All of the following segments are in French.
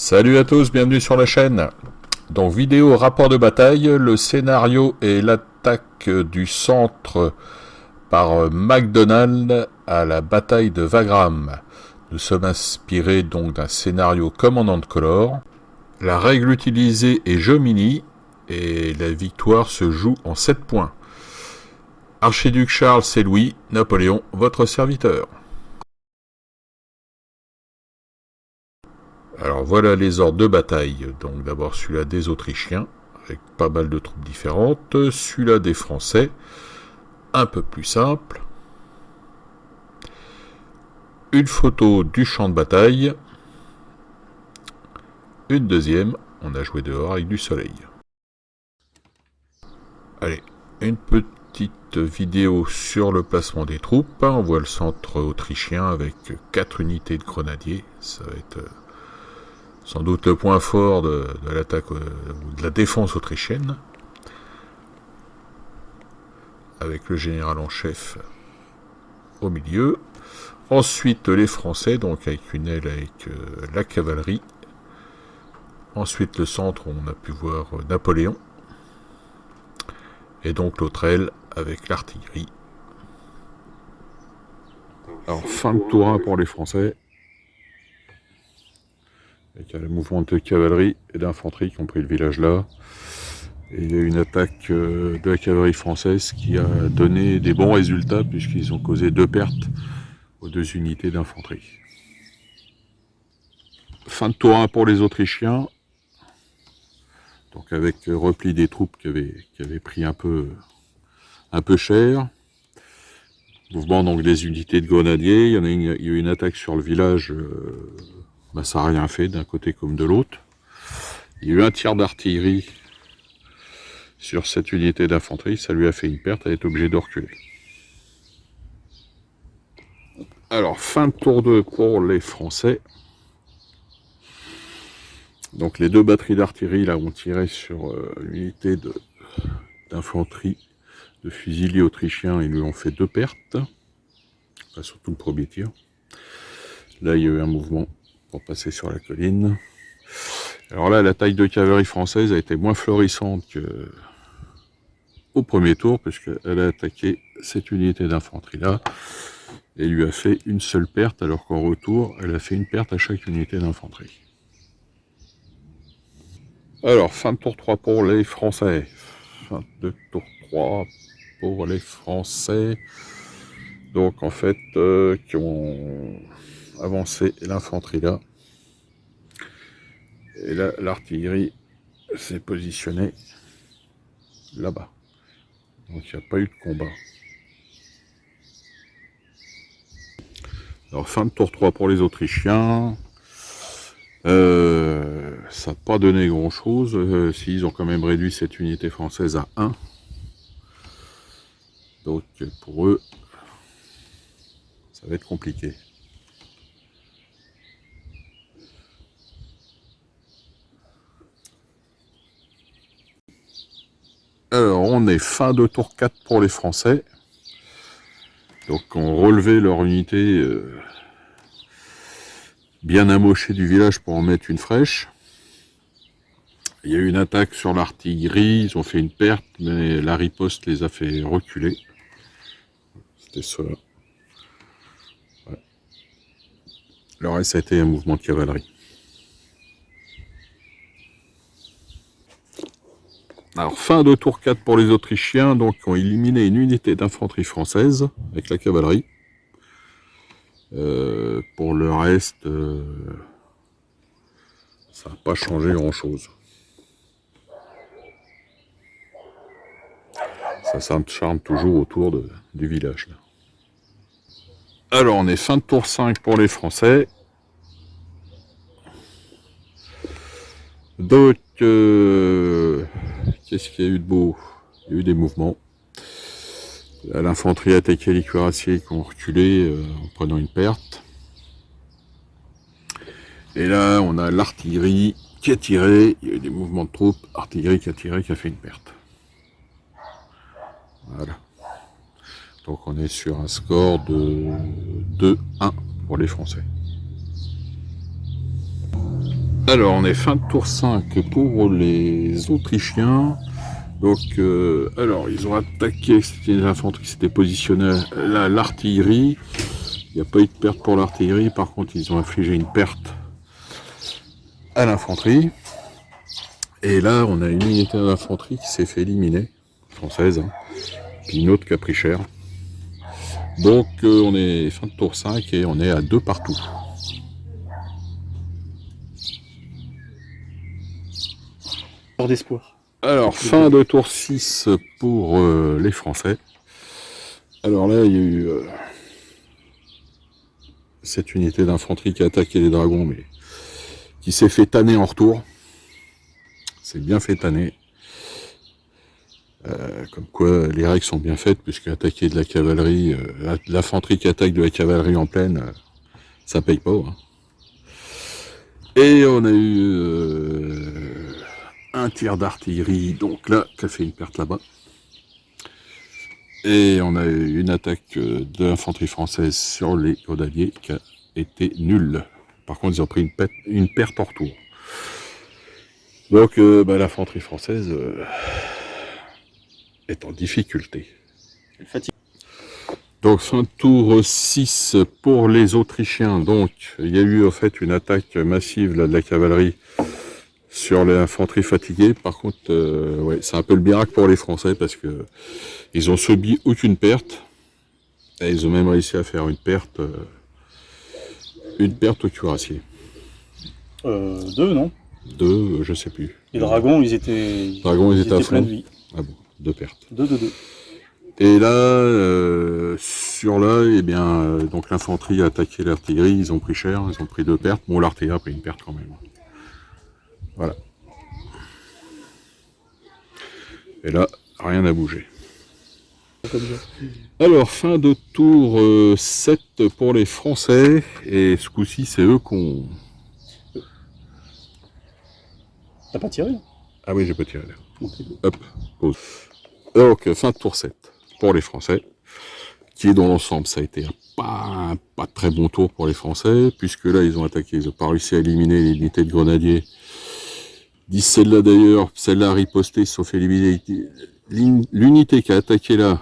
Salut à tous, bienvenue sur la chaîne. Donc vidéo rapport de bataille, le scénario est l'attaque du centre par MacDonald à la bataille de Wagram. Nous sommes inspirés donc d'un scénario Command & Color. La règle utilisée est Jomini et la victoire se joue en 7 points. Archiduc Charles, c'est Louis, Napoléon, votre serviteur. Alors voilà les ordres de bataille. Donc d'abord celui-là des Autrichiens, avec pas mal de troupes différentes. Celui-là des Français, un peu plus simple. Une photo du champ de bataille. Une deuxième, on a joué dehors avec du soleil. Allez, une petite vidéo sur le placement des troupes. On voit le centre autrichien avec 4 unités de grenadiers. Ça va être sans doute le point fort de l'attaque, de la défense autrichienne, avec le général en chef au milieu. Ensuite les Français, donc avec une aile avec la cavalerie. Ensuite le centre, on a pu voir Napoléon. Et donc l'autre aile avec l'artillerie. Alors fin de tour 1 pour les Français. Avec un mouvement de cavalerie et d'infanterie qui ont pris le village là. Et il y a eu une attaque de la cavalerie française qui a donné des bons résultats puisqu'ils ont causé 2 pertes aux 2 unités d'infanterie. Fin de tour 1 pour les Autrichiens. Donc avec repli des troupes qui avaient pris un peu cher. Mouvement donc des unités de grenadiers. Il y a eu une attaque sur le village. Ça n'a rien fait d'un côté comme de l'autre. Il y a eu un tir d'artillerie sur cette unité d'infanterie. Ça lui a fait une perte. Elle est obligée de reculer. Alors fin de tour 2 pour les Français. Donc les 2 batteries d'artillerie là ont tiré sur l'unité d'infanterie de fusiliers autrichiens. Ils lui ont fait 2 pertes. Enfin, surtout le premier tir. Là il y a eu un mouvement pour passer sur la colline. Alors là, la taille de cavalerie française a été moins florissante qu'au premier tour, puisqu'elle a attaqué cette unité d'infanterie là, et lui a fait une seule perte, alors qu'en retour, elle a fait une perte à chaque unité d'infanterie. Alors, fin de tour 3 pour les Français. Fin de tour 3 pour les Français. Donc, en fait, qui ont avancé l'infanterie là. Et là, l'artillerie s'est positionnée là-bas. Donc il n'y a pas eu de combat. Alors fin de tour 3 pour les Autrichiens. Ça n'a pas donné grand-chose. S'ils ont quand même réduit cette unité française à 1. Donc pour eux, ça va être compliqué. Alors, on est fin de tour 4 pour les Français. Donc, on relevait leur unité bien amochée du village pour en mettre une fraîche. Il y a eu une attaque sur l'artillerie, ils ont fait une perte, mais la riposte les a fait reculer. C'était cela. Ouais. Le reste, ça a été un mouvement de cavalerie. Alors, fin de tour 4 pour les Autrichiens, donc ils ont éliminé une unité d'infanterie française avec la cavalerie. Pour le reste, ça n'a pas changé grand-chose. Ça s'acharne toujours autour du village. Là. Alors, on est fin de tour 5 pour les Français. Donc, qu'est-ce qu'il y a eu de beau? Il y a eu des mouvements. L'infanterie a attaqué les cuirassiers qui ont reculé en prenant une perte. Et là, on a l'artillerie qui a tiré. Il y a eu des mouvements de troupes. Artillerie qui a tiré, qui a fait une perte. Voilà. Donc, on est sur un score de 2-1 pour les Français. Alors, on est fin de tour 5 pour les Autrichiens. Donc, alors, ils ont attaqué, c'était l'infanterie qui s'était positionnée là, l'artillerie. Il n'y a pas eu de perte pour l'artillerie, par contre, ils ont infligé une perte à l'infanterie. Et là, on a une unité d'infanterie qui s'est fait éliminer, française, hein, puis une autre qui a pris cher. Donc, on est fin de tour 5 et on est à 2 partout. D'espoir. Alors, fin de tour 6 pour les Français. Alors là, il y a eu cette unité d'infanterie qui a attaqué les dragons, mais qui s'est fait tanner en retour. C'est bien fait tanner. Comme quoi, les règles sont bien faites, puisque attaquer de la cavalerie, l'infanterie qui attaque de la cavalerie en plaine, ça paye pas. Hein. Et on a eu un tir d'artillerie, donc là, qui a fait une perte là-bas. Et on a eu une attaque de l'infanterie française sur les grenadiers qui a été nulle. Par contre, ils ont pris une perte en retour. Donc, l'infanterie française est en difficulté. Donc, fin de tour 6 pour les Autrichiens. Donc, il y a eu en fait une attaque massive là, de la cavalerie sur l'infanterie fatiguée. Par contre, ouais, c'est un peu le miracle pour les Français parce que ils ont subi aucune perte. Et ils ont même réussi à faire une perte au cuirassier. 2, non? 2, je sais plus. Les dragons, ils étaient à pleins fond. de vie. Ah bon, 2 pertes. 2. Et là, sur là, eh bien, donc l'infanterie a attaqué l'artillerie, ils ont pris cher, ils ont pris 2 pertes. Bon, l'artillerie a pris une perte quand même. Voilà. Et là, rien n'a bougé. Alors, fin de tour 7 pour les Français, et ce coup-ci, c'est eux qu'on... T'as pas tiré? Ah oui, j'ai pas tiré là. Okay. Hop, pause. Donc, fin de tour 7 pour les Français, qui dans l'ensemble, ça a été pas très bon tour pour les Français, puisque là, ils ont attaqué, ils n'ont pas réussi à éliminer l'unité de grenadiers. Dit celle-là d'ailleurs, celle-là a riposté, ils se sont fait éliminer. L'unité qui a attaqué là,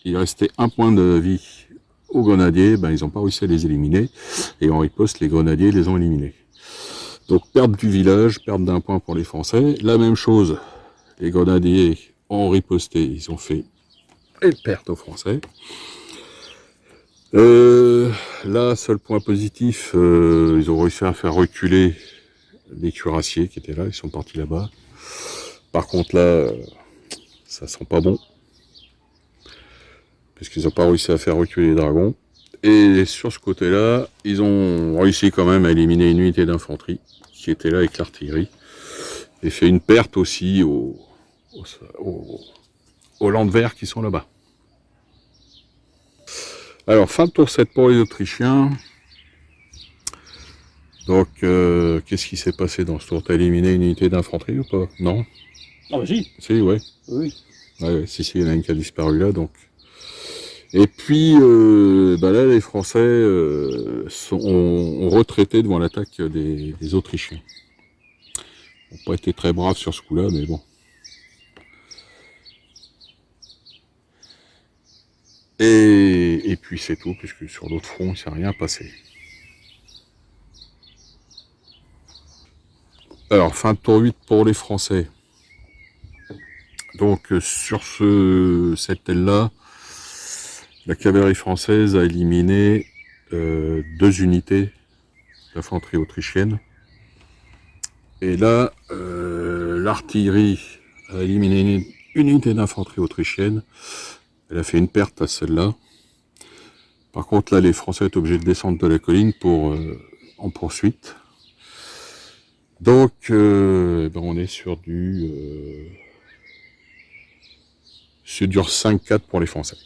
il restait 1 point de vie aux grenadiers, ben, ils n'ont pas réussi à les éliminer, et en riposte, les grenadiers les ont éliminés. Donc, perte du village, perte d'1 point pour les Français. La même chose, les grenadiers ont riposté, ils ont fait une perte aux Français. Là, seul point positif, ils ont réussi à faire reculer les cuirassiers qui étaient là, ils sont partis là-bas. Par contre, là, ça sent pas bon, puisqu'ils n'ont pas réussi à faire reculer les dragons. Et sur ce côté-là, ils ont réussi quand même à éliminer une unité d'infanterie qui était là avec l'artillerie, et fait une perte aussi aux Landwehr qui sont là-bas. Alors, fin de tour 7 pour les Autrichiens. Donc, qu'est-ce qui s'est passé dans ce tour? T'as éliminé une unité d'infanterie ou pas? Non? Ah bah si. Si, ouais. Oui. Ouais, si, il y en a une qui a disparu là, donc. Et puis, là, les Français ont retraité devant l'attaque des Autrichiens. Ils n'ont pas été très braves sur ce coup-là, mais bon. Et puis c'est tout, puisque sur l'autre front, il ne s'est rien passé. Alors, fin de tour 8 pour les Français. Donc, sur cette aile-là, la cavalerie française a éliminé 2 unités d'infanterie autrichienne. Et là, l'artillerie a éliminé une unité d'infanterie autrichienne. Elle a fait une perte à celle-là. Par contre, là, les Français étaient obligés de descendre de la colline pour en poursuite. Donc, on est sur du 5-4 pour les Français.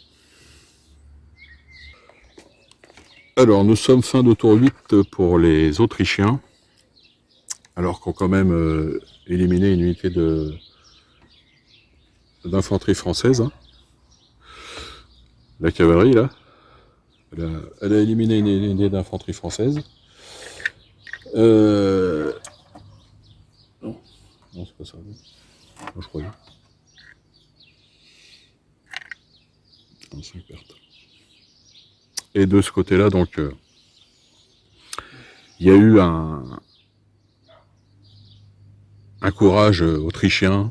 Alors, nous sommes fin de tour 8 pour les Autrichiens, alors qu'on a quand même éliminé une unité d'infanterie française. Hein. La cavalerie, là, elle a éliminé une unité d'infanterie française. Non, c'est pas ça. Non, je crois bien. 5 pertes. Et de ce côté-là, donc, il y a eu un courage autrichien,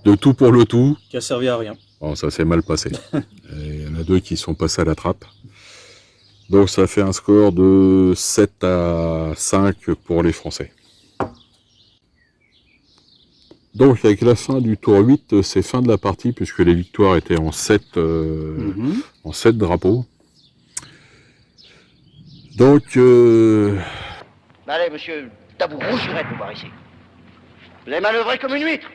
de tout pour le tout. Qui a servi à rien. Bon, ça s'est mal passé. Il y en a 2 qui sont passés à la trappe. Donc ça fait un score de 7 à 5 pour les Français. Donc avec la fin du tour 8, c'est fin de la partie puisque les victoires étaient en 7, en 7 drapeaux. Donc Allez, monsieur, t'as vous rougirez de nous voir ici. Vous avez manœuvré comme une huître.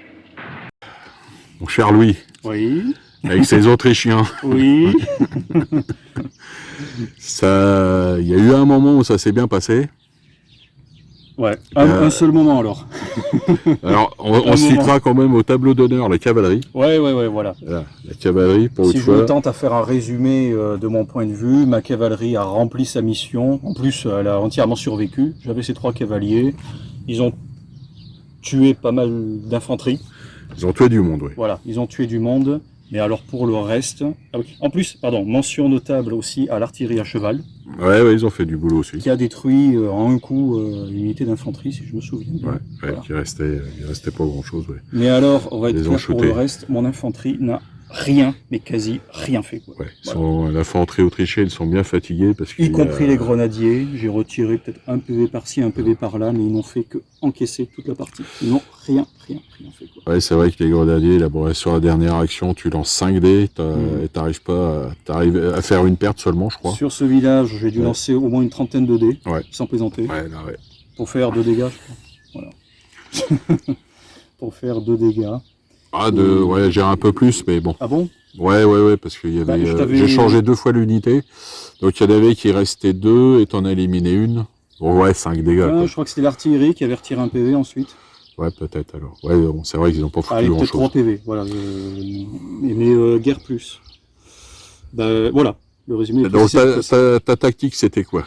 mon cher Louis, Oui. avec ses Autrichiens, Oui. ça, il y a eu un moment où ça s'est bien passé. Ouais. Un seul moment alors. Alors on citera quand même au tableau d'honneur la cavalerie. Ouais, voilà. Voilà, la cavalerie pour Si une je fois. me tente à faire un résumé de mon point de vue, ma cavalerie a rempli sa mission. En plus, elle a entièrement survécu. J'avais ces 3 cavaliers. Ils ont tué pas mal d'infanterie. Ils ont tué du monde, oui. Voilà, ils ont tué du monde. Mais alors pour le reste... Ah oui. En plus, pardon, mention notable aussi à l'artillerie à cheval, Ouais, ils ont fait du boulot aussi. qui a détruit en un coup une unité d'infanterie, si je me souviens bien. Ouais, Voilà. il restait pas grand chose, ouais. Mais alors, on va être Ils ont clair pour shooté. le reste, mon infanterie n'a rien, mais quasi rien fait. Quoi. Ouais, Voilà. l'infanterie autrichienne, ils sont bien fatigués parce Y compris les grenadiers, j'ai retiré peut-être un PV par-ci, un PV par-là, mais ils n'ont fait que encaisser toute la partie. Ils n'ont rien fait. Quoi. Ouais, c'est vrai que les grenadiers, là, bon, sur la dernière action, tu lances 5 dés, et t'arrives à faire une perte seulement, je crois. Sur ce village, j'ai dû lancer au moins une trentaine de dés, Ouais. sans plaisanter, Ouais, là, ouais. pour faire 2 dégâts, je crois. Voilà. Pour faire 2 dégâts. Ouais, j'ai un peu plus, mais bon. Ah bon? Ouais, parce qu'il y avait, Bah, j'ai changé 2 fois l'unité, donc il y en avait qui restaient 2 et t'en as éliminé une. Bon, ouais, 5 dégâts, quoi. Je crois que c'était l'artillerie qui avait retiré un PV ensuite. Ouais, peut-être alors. Ouais, bon, c'est vrai qu'ils n'ont pas foutu Allez, grand peut-être 3 chose. PV, voilà. Mais guerre plus. Bah, voilà, le résumé est Donc précis. ta tactique, c'était quoi?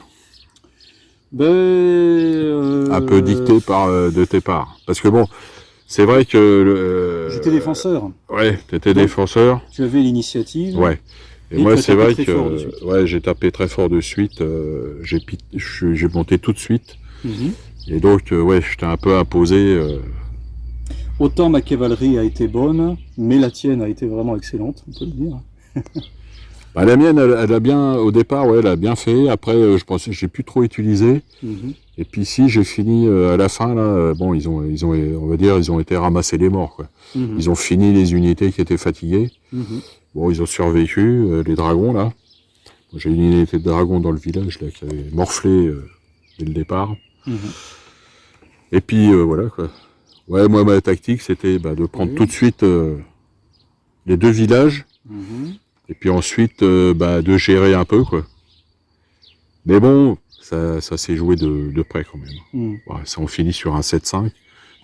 Ben, Un peu dicté par de tes parts. Parce que bon, c'est vrai que... j'étais défenseur. Ouais, t'étais Donc, défenseur. Tu avais l'initiative. Ouais. Et Et moi, tu as c'est tapé vrai très fort de suite. que ouais, j'ai tapé très fort de suite. J'ai monté tout de suite. Mhm. Et donc, ouais, j'étais un peu imposé. Autant ma cavalerie a été bonne, mais la tienne a été vraiment excellente, on peut le dire. Bah, la mienne, elle a bien, au départ, ouais, elle a bien fait. Après, je pensais que j'ai plus trop utilisé. Mhm. Et puis si j'ai fini à la fin, là, bon, ils ont, on va dire, ils ont été ramasser les morts, quoi. Mhm. Ils ont fini les unités qui étaient fatiguées. Mhm. Bon, ils ont survécu, les dragons, là. J'ai une unité de dragons dans le village, là, qui avait morflé dès le départ. Mhm. Et puis, voilà, quoi. Ouais, moi, ma tactique, c'était de prendre Oui. tout de suite les 2 villages, Mhm. et puis ensuite, de gérer un peu, quoi. Mais bon, ça s'est joué de près, quand même. Mhm. Ouais, ça, on finit sur un 7-5.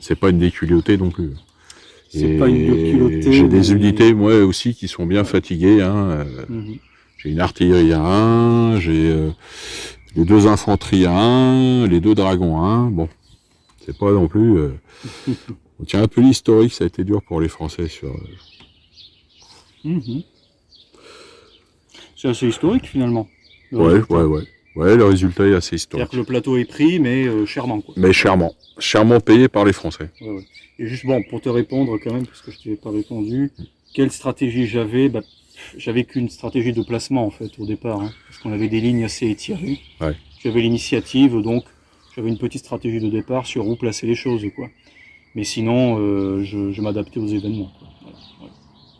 C'est pas une déculottée non plus. C'est pas une déculottée, J'ai des mais- unités, moi aussi, qui sont bien fatiguées, hein. Mhm. J'ai une artillerie à 1, j'ai les 2 infanteries à 1, les 2 dragons à 1. Bon, c'est pas non plus... on tient un peu l'historique, ça a été dur pour les Français sur... Mhm. C'est assez historique finalement. le Ouais, résultat. ouais. Ouais, le résultat est assez C'est-à-dire historique. que le plateau est pris, mais chèrement. Quoi. Mais chèrement. Chèrement payé par les Français. Ouais. Et juste bon, pour te répondre quand même, parce que je t'ai pas répondu, quelle stratégie j'avais? J'avais qu'une stratégie de placement en fait au départ, hein, parce qu'on avait des lignes assez étirées. Ouais. J'avais l'initiative, donc j'avais une petite stratégie de départ sur où placer les choses, quoi. Mais sinon, je m'adaptais aux événements. Quoi.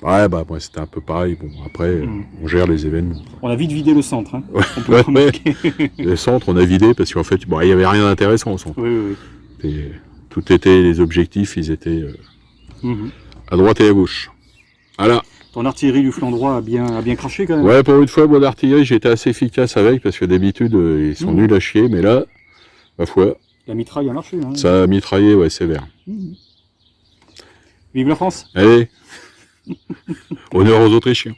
Voilà. Ouais, moi c'était un peu pareil. Bon, après, Mhm. on gère les événements. On a vite vidé le centre, hein. Ouais, On peut ouais, remarquer. Le centre, on a vidé parce qu'en fait, il y avait rien d'intéressant au centre. Oui. Et tout était, les objectifs, ils étaient Mhm. à droite et à gauche. Voilà. Ton artillerie du flanc droit a bien craché quand même. Ouais, pour une fois, mon artillerie, j'ai été assez efficace avec parce que d'habitude, ils sont nuls à chier, mais là, ma foi, La mitraille a marché. Hein. ça a mitraillé, ouais, sévère. Mhm. Vive la France! Allez, honneur aux Autrichiens.